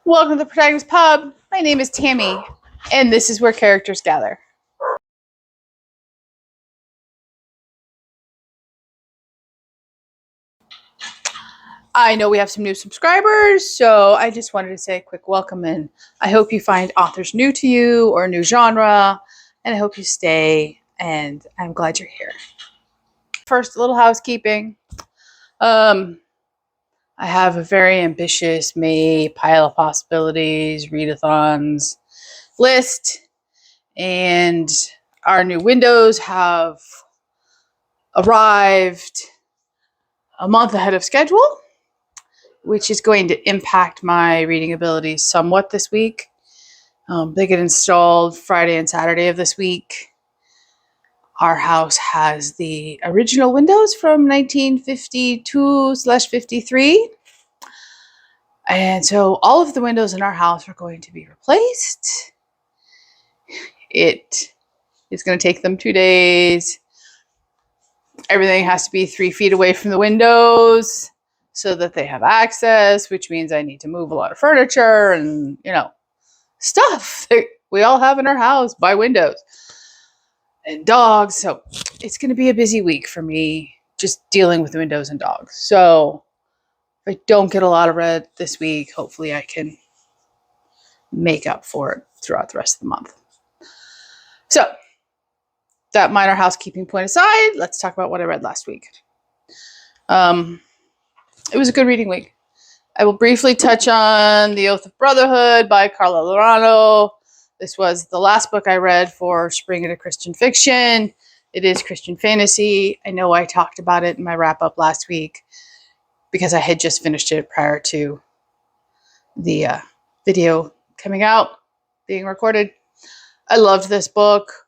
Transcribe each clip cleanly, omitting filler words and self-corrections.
Welcome to the Protagonist Pub. My name is Tammy, and this is where characters gather. I know we have some new subscribers, so I just wanted to say a quick welcome, and I hope you find authors new to you or a new genre, and I hope you stay, and I'm glad you're here. First, a little housekeeping. I have a very ambitious May pile of possibilities, readathons list, and our new windows have arrived a month ahead of schedule, which is going to impact my reading abilities somewhat this week. They get installed Friday and Saturday of this week. Our house has the original windows from 1952/53. And so all of the windows in our house are going to be replaced. It is going to take them 2 days. Everything has to be 3 feet away from the windows so that they have access, which means I need to move a lot of furniture and, stuff that we all have in our house by windows and dogs. So it's going to be a busy week for me just dealing with windows and dogs. So if I don't get a lot of read this week, hopefully I can make up for it throughout the rest of the month. So that minor housekeeping point aside, let's talk about what I read last week. It was a good reading week. I will briefly touch on The Oath of Brotherhood by Carla Lorano. This was the last book I read for Spring into Christian Fiction. It is Christian fantasy. I know I talked about it in my wrap-up last week because I had just finished it prior to the video coming out, being recorded. I loved this book.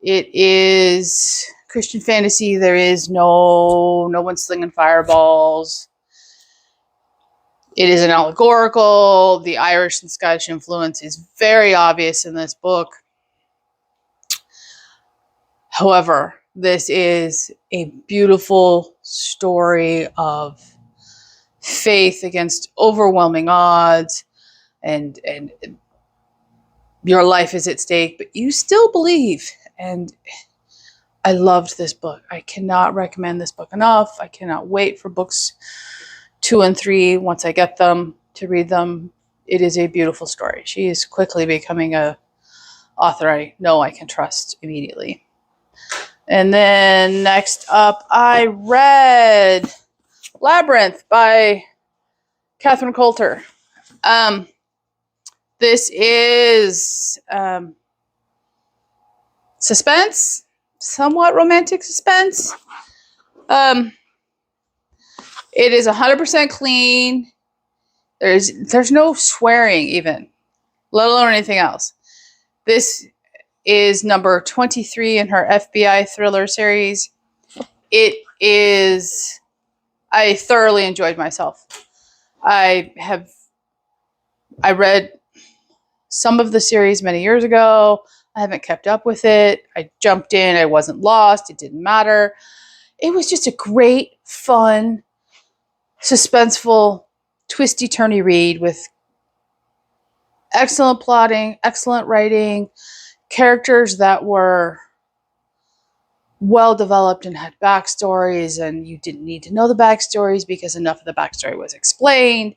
It is Christian fantasy. There is no one slinging fireballs. It is an allegorical. The Irish and Scottish influence is very obvious in this book. However, this is a beautiful story of faith against overwhelming odds, and your life is at stake, but you still believe. And I loved this book. I cannot recommend this book enough. I cannot wait for books 2 and 3, once I get them, to read them. It is a beautiful story. She is quickly becoming a author I know I can trust immediately. And then next up, I read Labyrinth by Catherine Coulter. This is suspense, somewhat romantic suspense. It is 100% clean. There's no swearing even, let alone anything else. This is number 23 in her FBI thriller series. I thoroughly enjoyed myself. I read some of the series many years ago. I haven't kept up with it. I jumped in. I wasn't lost. It didn't matter. It was just a great, fun, suspenseful, twisty-turny read with excellent plotting, excellent writing, characters that were well developed and had backstories, and you didn't need to know the backstories because enough of the backstory was explained.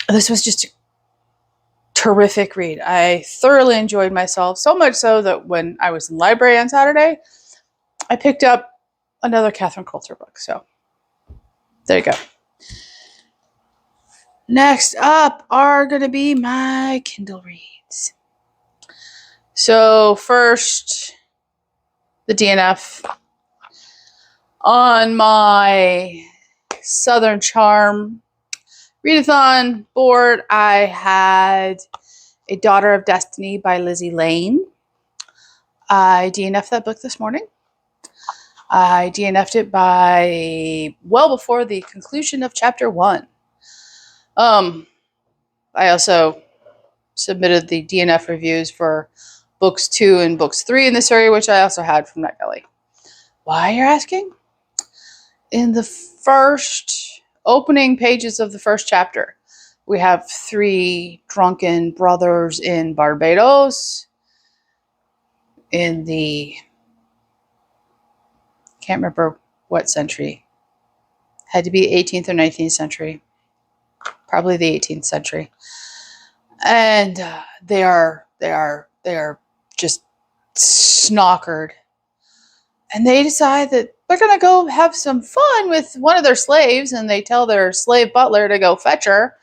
This was just a terrific read. I thoroughly enjoyed myself, so much so that when I was in the library on Saturday, I picked up another Catherine Coulter book. So there you go. Next up are going to be my Kindle reads. So first, the DNF. On my Southern Charm readathon board, I had A Daughter of Destiny by Lizzie Lane. I DNF'd that book this morning. I DNF'd it by well before the conclusion of chapter 1. I also submitted the DNF reviews for books 2 and books 3 in this area, which I also had from NetGalley. Why, you're asking? In the first opening pages of the first chapter, We have 3 drunken brothers in Barbados in the, can't remember what century. Had to be 18th or 19th century. Probably the 18th century. And they are just snockered. And they decide that they're going to go have some fun with one of their slaves, and they tell their slave butler to go fetch her.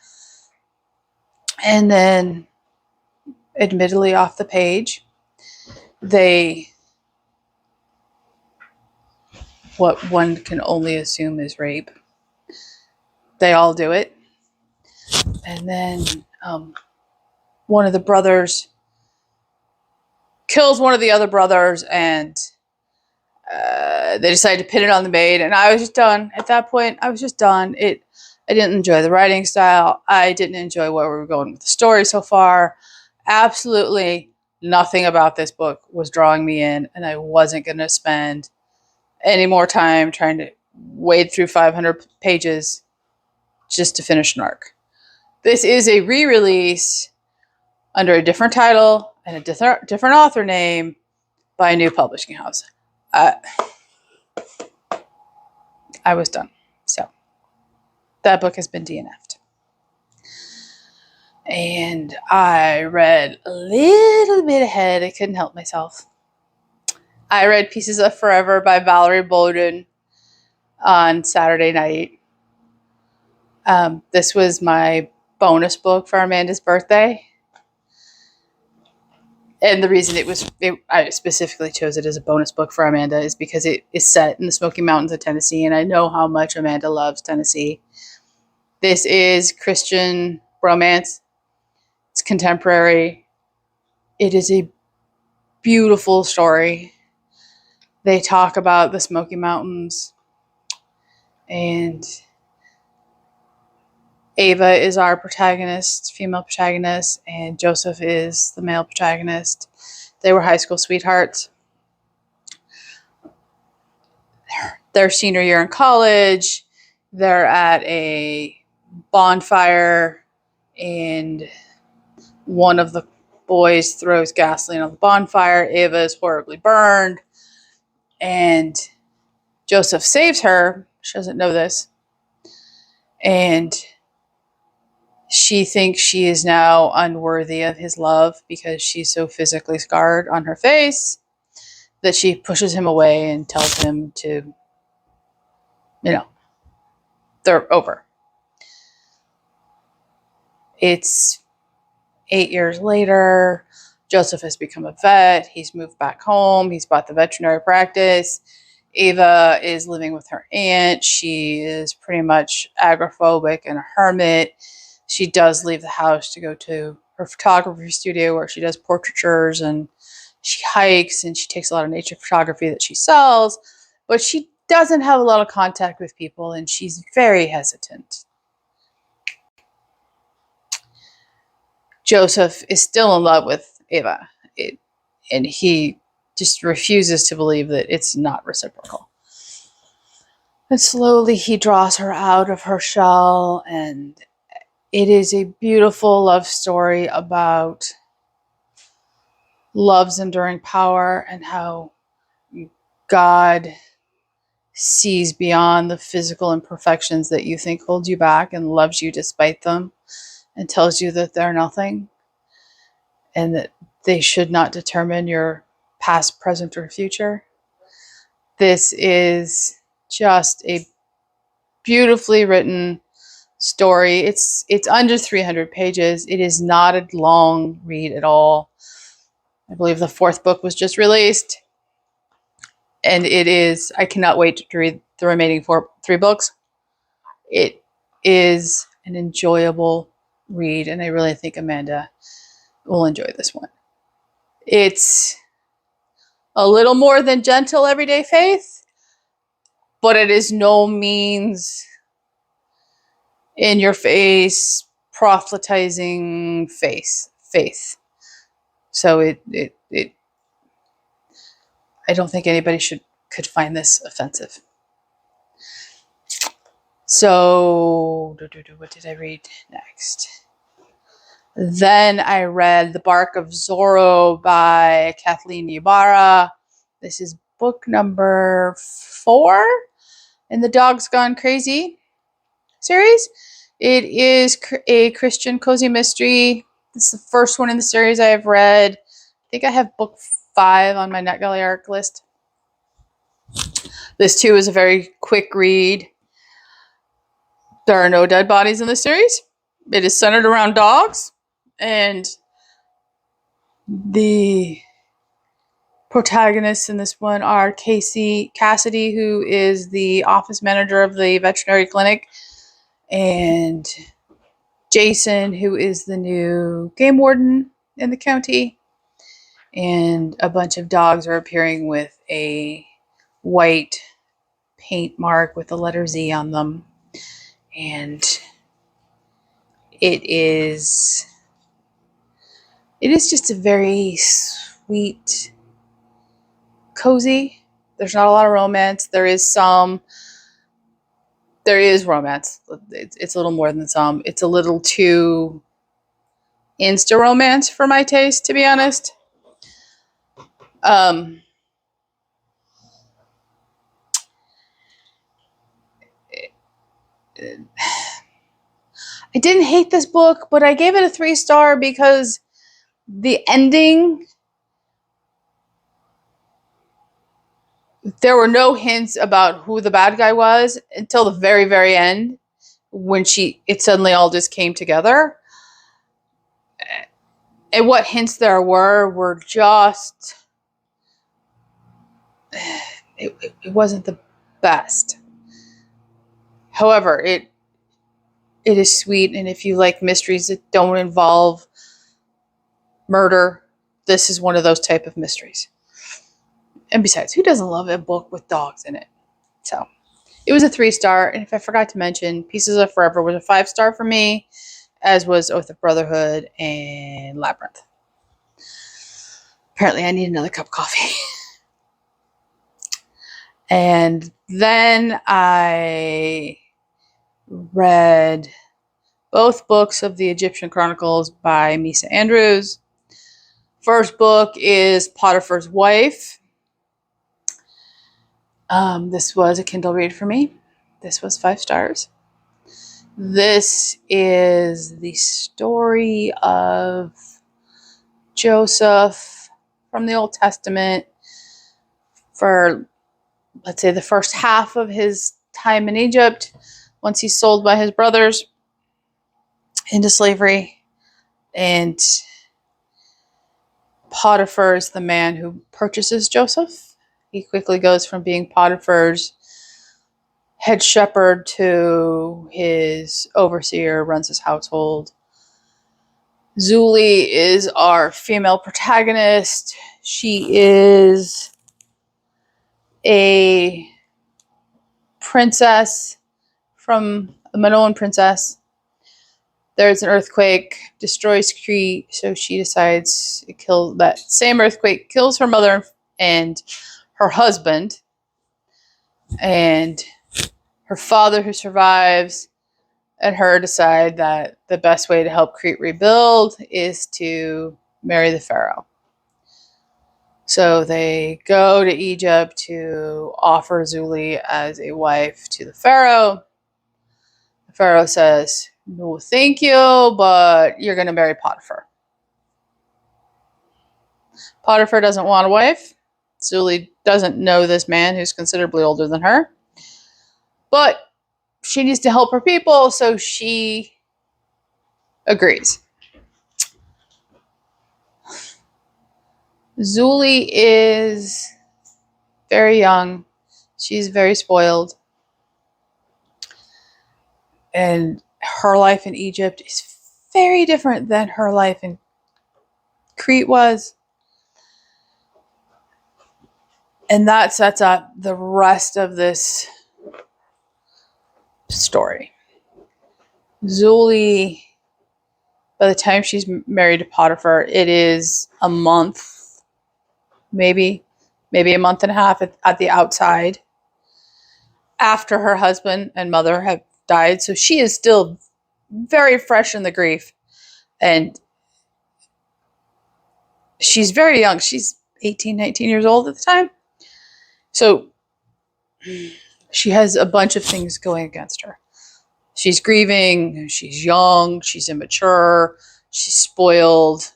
And then, admittedly off the page, what one can only assume is rape. They all do it. And then one of the brothers kills one of the other brothers, and they decided to pin it on the maid. And I was just done. At that point, I was just done. I didn't enjoy the writing style. I didn't enjoy where we were going with the story so far. Absolutely nothing about this book was drawing me in, and I wasn't going to spend any more time trying to wade through 500 pages just to finish an arc. This is a re-release under a different title and a different author name by a new publishing house. I was done. So that book has been DNF'd. And I read a little bit ahead. I couldn't help myself. I read Pieces of Forever by Valerie Bowden on Saturday night. This was my bonus book for Amanda's birthday. And the reason I specifically chose it as a bonus book for Amanda is because it is set in the Smoky Mountains of Tennessee, and I know how much Amanda loves Tennessee. This is Christian romance. It's contemporary. It is a beautiful story. They talk about the Smoky Mountains, and Ava is our protagonist, female protagonist, and Joseph is the male protagonist. They were high school sweethearts. Their senior year in college, they're at a bonfire, and one of the boys throws gasoline on the bonfire. Ava is horribly burned, and Joseph saves her. She doesn't know this. And she thinks she is now unworthy of his love because she's so physically scarred on her face that she pushes him away and tells him to, they're over. It's 8 years later. Joseph has become a vet. He's moved back home. He's bought the veterinary practice. Ava is living with her aunt. She is pretty much agoraphobic and a hermit. She does leave the house to go to her photography studio where she does portraitures, and she hikes, and she takes a lot of nature photography that she sells, but she doesn't have a lot of contact with people, and she's very hesitant. Joseph is still in love with Ava, and he just refuses to believe that it's not reciprocal. And slowly he draws her out of her shell, and it is a beautiful love story about love's enduring power and how God sees beyond the physical imperfections that you think hold you back and loves you despite them, and tells you that they're nothing and that they should not determine your past, present, or future. This is just a beautifully written story. It's under 300 pages. It is not a long read at all. I believe the 4th book was just released, and I cannot wait to read the remaining 3 books. It is an enjoyable read, and I really think Amanda will enjoy this one. It's a little more than gentle everyday faith, but it is no means in your face proselytizing faith. So I don't think anybody could find this offensive. So what did I read next? next? Then I read The Bark of Zorro by Kathleen Ybarra. This is book number 4 in the Dogs Gone Crazy series. It is a Christian cozy mystery. This is the first one in the series I have read. I think I have book 5 on my NetGalley ARC list. This too is a very quick read. There are no dead bodies in the series. It is centered around dogs, and the protagonists in this one are Cassidy, who is the office manager of the veterinary clinic, and Jason, who is the new game warden in the county. And a bunch of dogs are appearing with a white paint mark with the letter Z on them. And it is just a very sweet, cozy. There's not a lot of romance. There is romance. It's a little more than some. It's a little too insta romance for my taste, to be honest. I didn't hate this book, but I gave it a 3-star because the ending, there were no hints about who the bad guy was until the very, very end, when it suddenly all just came together. And what hints there were just, it wasn't the best. However, it is sweet, and if you like mysteries that don't involve murder, this is one of those type of mysteries. And besides, who doesn't love a book with dogs in it? So it was a 3-star. And if I forgot to mention, Pieces of Forever was a 5-star for me, as was Oath of Brotherhood and Labyrinth. Apparently I need another cup of coffee. And then I read both books of the Egyptian Chronicles by Misa Andrews. First book is Potiphar's Wife. This was a Kindle read for me. This was 5 stars. This is the story of Joseph from the Old Testament for, let's say, the first half of his time in Egypt, once he's sold by his brothers into slavery. And Potiphar is the man who purchases Joseph. He quickly goes from being Potiphar's head shepherd to his overseer, runs his household. Zuli is our female protagonist. She is a princess from a Minoan princess. There's an earthquake, destroys Crete, so she decides to kill that same earthquake, kills her mother and her husband, and her father, who survives, and her decide that the best way to help Crete rebuild is to marry the pharaoh. So they go to Egypt to offer Zuli as a wife to the pharaoh. The pharaoh says, "No, thank you, but you're going to marry Potiphar." Potiphar doesn't want a wife. Zuli doesn't know this man, who's considerably older than her. But she needs to help her people, so she agrees. Zuli is very young. She's very spoiled. And her life in Egypt is very different than her life in Crete was. And that sets up the rest of this story. Zuli, by the time she's married to Potiphar, it is a month, maybe a month and a half at the outside, after her husband and mother have died. So she is still very fresh in the grief. And she's very young. She's 18, 19 years old at the time. So she has a bunch of things going against her. She's grieving, she's young, she's immature, she's spoiled.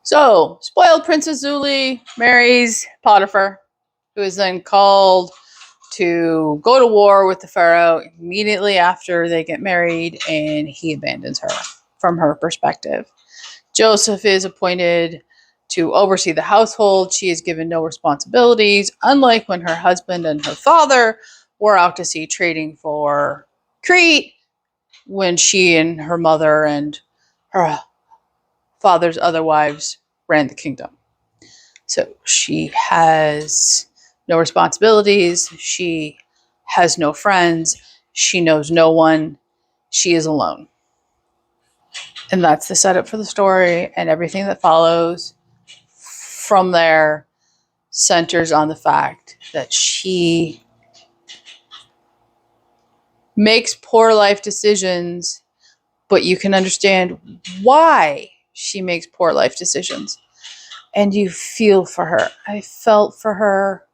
So, spoiled Princess Zuli marries Potiphar, who is then called to go to war with the pharaoh immediately after they get married, and he abandons her from her perspective. Joseph is appointed to oversee the household. She is given no responsibilities, unlike when her husband and her father were out to sea trading for Crete, when she and her mother and her father's other wives ran the kingdom. So she has no responsibilities. She has no friends. She knows no one. She is alone. And that's the setup for the story, and everything that follows from there centers on the fact that she makes poor life decisions, but you can understand why she makes poor life decisions. And you feel for her. I felt for her.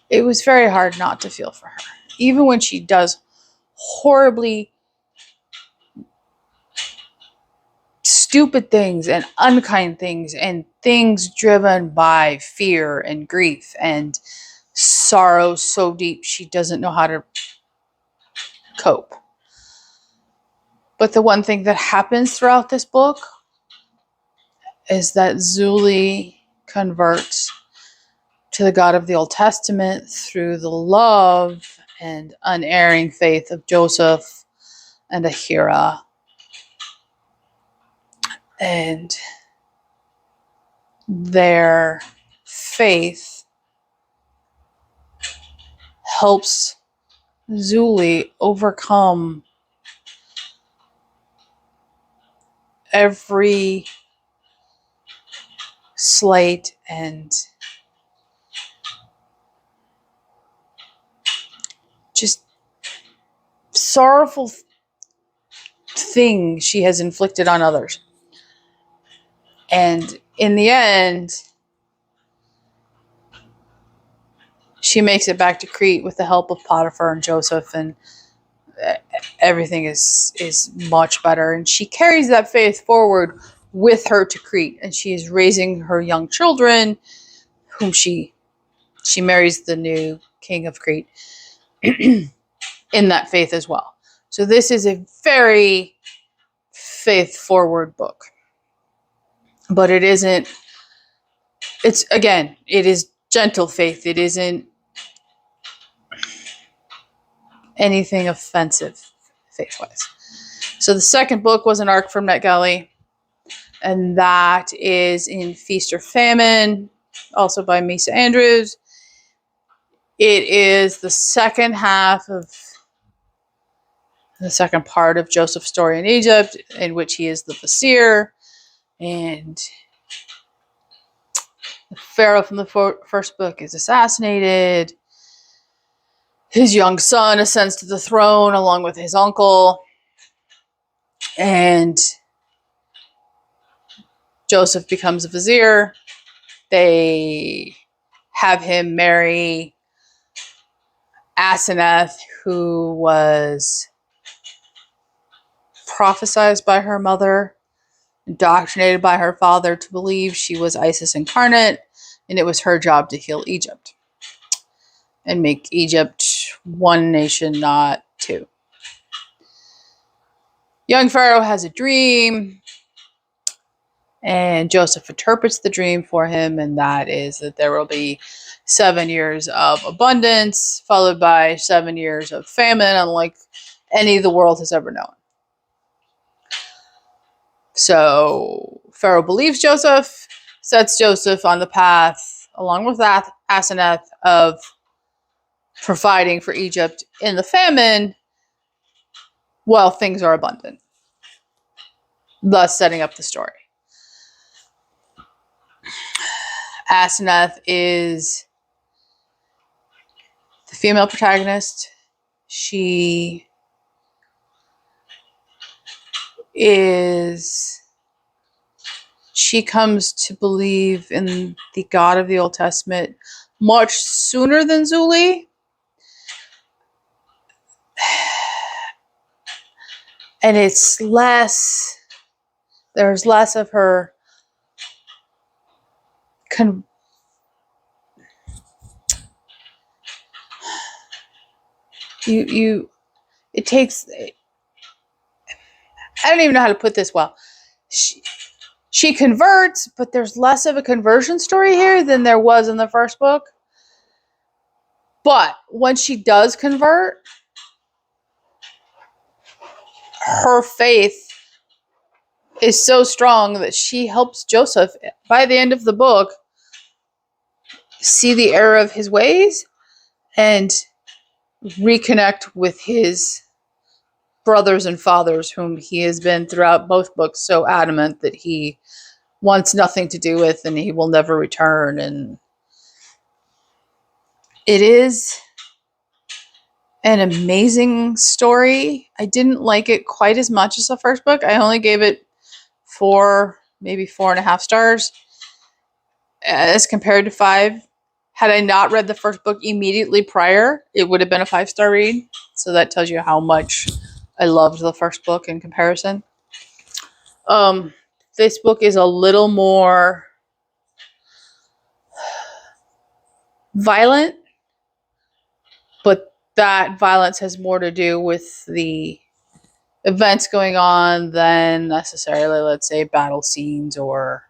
It was very hard not to feel for her. Even when she does horribly stupid things and unkind things and things driven by fear and grief and sorrow so deep she doesn't know how to cope. But the one thing that happens throughout this book is that Zuli converts to the God of the Old Testament through the love and unerring faith of Joseph and Ahira. And their faith helps Zuli overcome every slight and just sorrowful thing she has inflicted on others. And in the end, she makes it back to Crete with the help of Potiphar and Joseph, and everything is much better. And she carries that faith forward with her to Crete, and she is raising her young children, whom she marries the new king of Crete in that faith as well. So this is a very faith forward book. But it isn't, it is gentle faith. It isn't anything offensive faith-wise. So the second book was an arc from NetGalley, and that is in Feast or Famine, also by Misa Andrews. It is the second half of the second part of Joseph's story in Egypt, in which he is the vizier, and the pharaoh from the first book is assassinated. His young son ascends to the throne along with his uncle, and Joseph becomes a vizier. They have him marry Asenath, who was prophesied by her mother, indoctrinated by her father to believe she was Isis incarnate, and it was her job to heal Egypt and make Egypt one nation, not two. Young Pharaoh has a dream, and Joseph interprets the dream for him, and that is that there will be 7 years of abundance, followed by 7 years of famine, unlike any the world has ever known. So Pharaoh believes Joseph, sets Joseph on the path, along with Asenath, of providing for Egypt in the famine while things are abundant, thus setting up the story. Asenath is the female protagonist. She comes to believe in the God of the Old Testament much sooner than Zuli. And it's there's less of her it takes, I don't even know how to put this well. She converts, but there's less of a conversion story here than there was in the first book. But when she does convert, her faith is so strong that she helps Joseph, by the end of the book, see the error of his ways and reconnect with his brothers and fathers, whom he has been throughout both books so adamant that he wants nothing to do with and he will never return. And it is an amazing story. I didn't like it quite as much as the first book. I only gave it 4, maybe 4.5 stars as compared to 5. Had I not read the first book immediately prior, it would have been a 5-star read. So that tells you how much I loved the first book in comparison. This book is a little more violent, but that violence has more to do with the events going on than necessarily, let's say, battle scenes or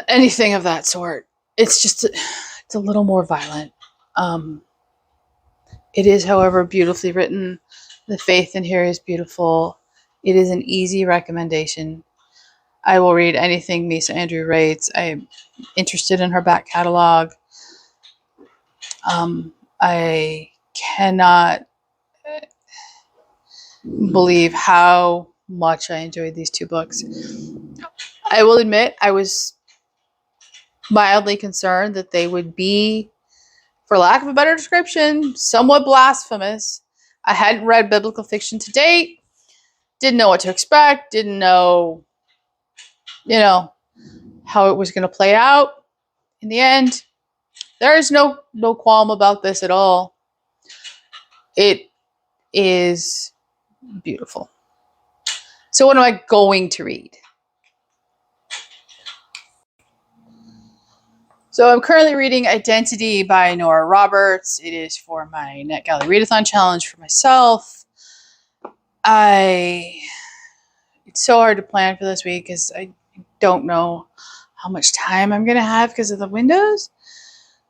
anything of that sort. It's a little more violent. It is, however, beautifully written. The faith in here is beautiful. It is an easy recommendation. I will read anything Misa Andrew writes. I'm interested in her back catalog. I cannot believe how much I enjoyed these 2 books. I will admit I was mildly concerned that they would be, for lack of a better description, somewhat blasphemous. I hadn't read biblical fiction to date, didn't know what to expect, didn't know, how it was going to play out. In the end, there is no qualm about this at all. It is beautiful. So what am I going to read? So I'm currently reading Identity by Nora Roberts. It is for my NetGalley Readathon challenge for myself. It's so hard to plan for this week because I don't know how much time I'm going to have because of the windows.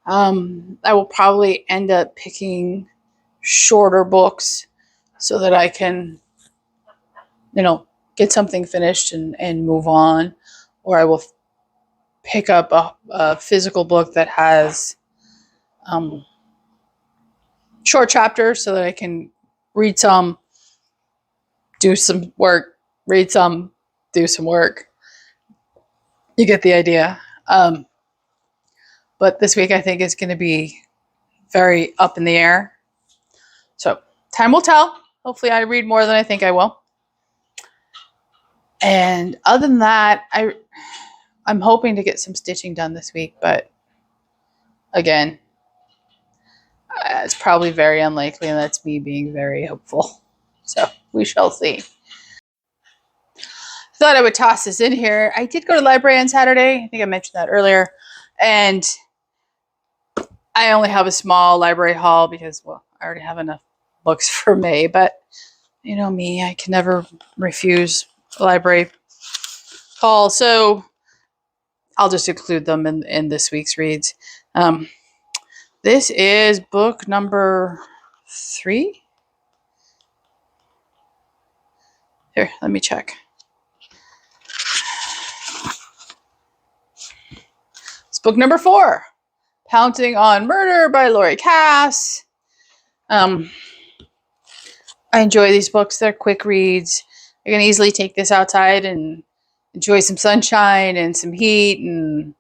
I will probably end up picking shorter books so that I can, get something finished and move on. Or I will pick up a physical book that has short chapters so that I can read some, do some work, read some, do some work. You get the idea. But this week I think is going to be very up in the air. So time will tell. Hopefully I read more than I think I will. And other than that, I'm hoping to get some stitching done this week, but again, it's probably very unlikely, and that's me being very hopeful. So we shall see. Thought I would toss this in here. I did go to the library on Saturday. I think I mentioned that earlier. And I only have a small library haul because, I already have enough books for May. But you know me, I can never refuse a library haul. So I'll just include them in this week's reads. This is book number 3. Here, let me check. It's book number 4, Pouncing on Murder by Laurie Cass. I enjoy these books. They're quick reads. I can easily take this outside and enjoy some sunshine and some heat and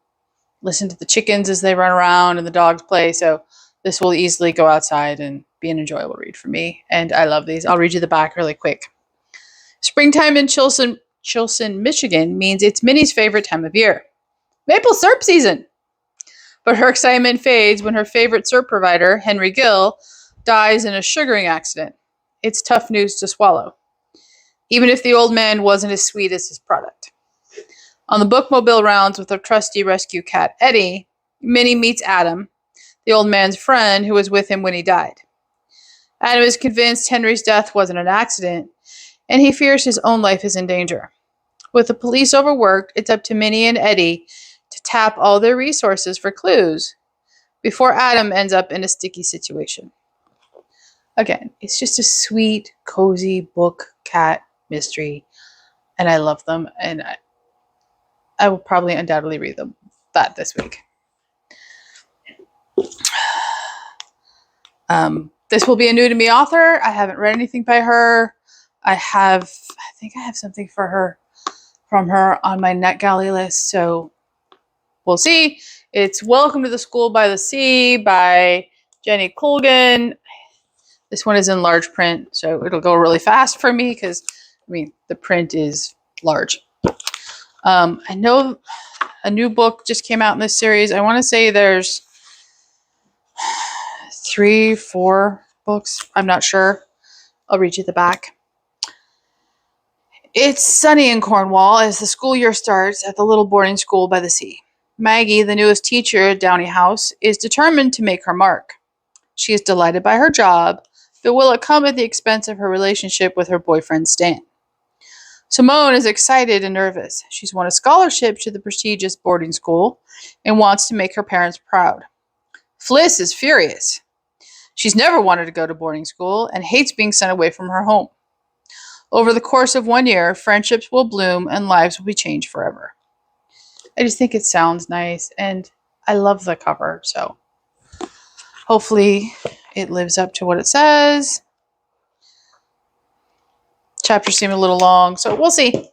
listen to the chickens as they run around and the dogs play. So this will easily go outside and be an enjoyable read for me. And I love these. I'll read you the back really quick. Springtime in Chilson, Michigan means it's Minnie's favorite time of year. Maple syrup season. But her excitement fades when her favorite syrup provider, Henry Gill, dies in a sugaring accident. It's tough news to swallow, even if the old man wasn't as sweet as his product. On the bookmobile rounds with her trusty rescue cat, Eddie, Minnie meets Adam, the old man's friend who was with him when he died. Adam is convinced Henry's death wasn't an accident, and he fears his own life is in danger. With the police overworked, it's up to Minnie and Eddie to tap all their resources for clues before Adam ends up in a sticky situation. Again, it's just a sweet, cozy book cat mystery, and I love them, and I will probably undoubtedly read that this week. This will be a new to me author. I haven't read anything by her. I think I have something from her on my NetGalley list, so we'll see. It's Welcome to the School by the Sea by Jenny Colgan. This one is in large print, so it'll go really fast for me because, the print is large. I know a new book just came out in this series. I want to say there's 3, 4 books. I'm not sure. I'll read you the back. It's sunny in Cornwall as the school year starts at the little boarding school by the sea. Maggie, the newest teacher at Downey House, is determined to make her mark. She is delighted by her job, but will it come at the expense of her relationship with her boyfriend Stan? Simone is excited and nervous. She's won a scholarship to the prestigious boarding school and wants to make her parents proud. Fliss is furious. She's never wanted to go to boarding school and hates being sent away from her home. Over the course of 1 year, friendships will bloom and lives will be changed forever. I just think it sounds nice, and I love the cover, so hopefully it lives up to what it says. Chapters seem a little long, so we'll see.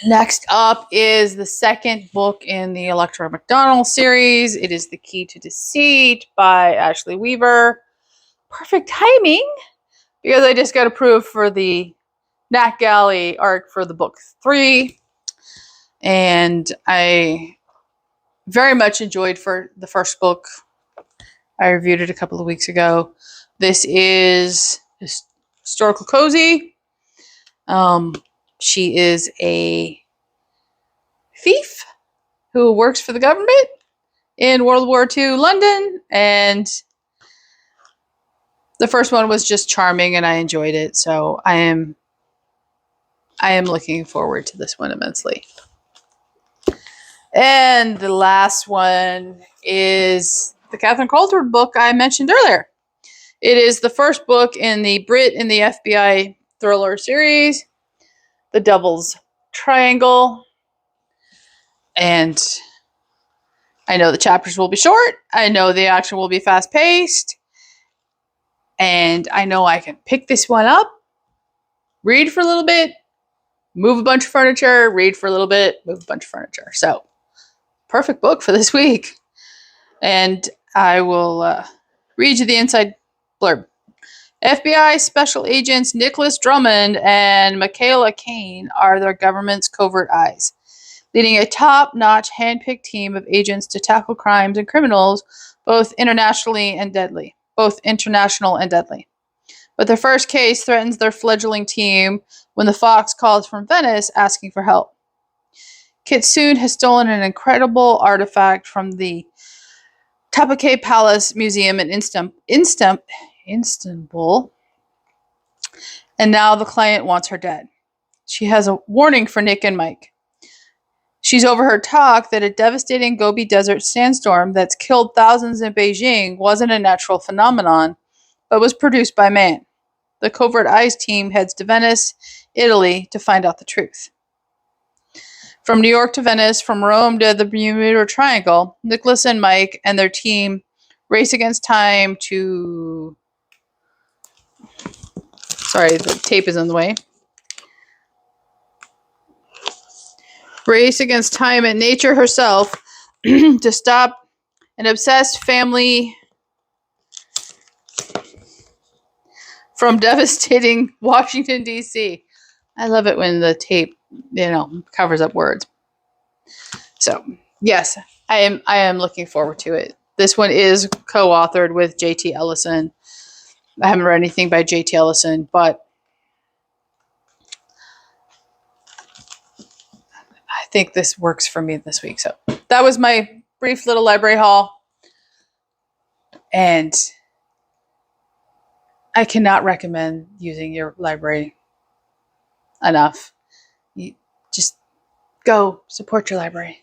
Next up is the second book in the Electra McDonald series. It is The Key to Deceit by Ashley Weaver. Perfect timing, because I just got approved for the NetGalley arc for the book 3. And I very much enjoyed for the first book. I reviewed it a couple of weeks ago. This is historical cozy. She is a thief who works for the government in World War II London, and the first one was just charming and I enjoyed it, so I am looking forward to this one immensely. And the last one is the Catherine Coulter book I mentioned earlier. It is the first book in the Brit in the FBI thriller series, The Devil's Triangle. And I know the chapters will be short. I know the action will be fast-paced. And I know I can pick this one up, read for a little bit, move a bunch of furniture, read for a little bit, move a bunch of furniture. So, perfect book for this week. And I will read you the inside blurb. FBI Special Agents Nicholas Drummond and Michaela Kane are their government's covert eyes, leading a top-notch hand-picked team of agents to tackle crimes and criminals, both international and deadly. But their first case threatens their fledgling team when the Fox calls from Venice asking for help. Kitsune has stolen an incredible artifact from the Topkapi Palace Museum in Istanbul, and now the client wants her dead. She has a warning for Nick and Mike. She's overheard talk that a devastating Gobi Desert sandstorm that's killed thousands in Beijing wasn't a natural phenomenon, but was produced by man. The Covert Eyes team heads to Venice, Italy, to find out the truth. From New York to Venice, from Rome to the Bermuda Triangle, Nicholas and Mike and their team race against time to... Sorry, the tape is in the way. Race against time and nature herself to stop an obsessed family from devastating Washington, D.C. I love it when the tape, covers up words. So, yes, I am looking forward to it. This one is co-authored with J.T. Ellison. I haven't read anything by J.T. Ellison, but I think this works for me this week. So that was my brief little library haul. And I cannot recommend using your library enough. You just go support your library.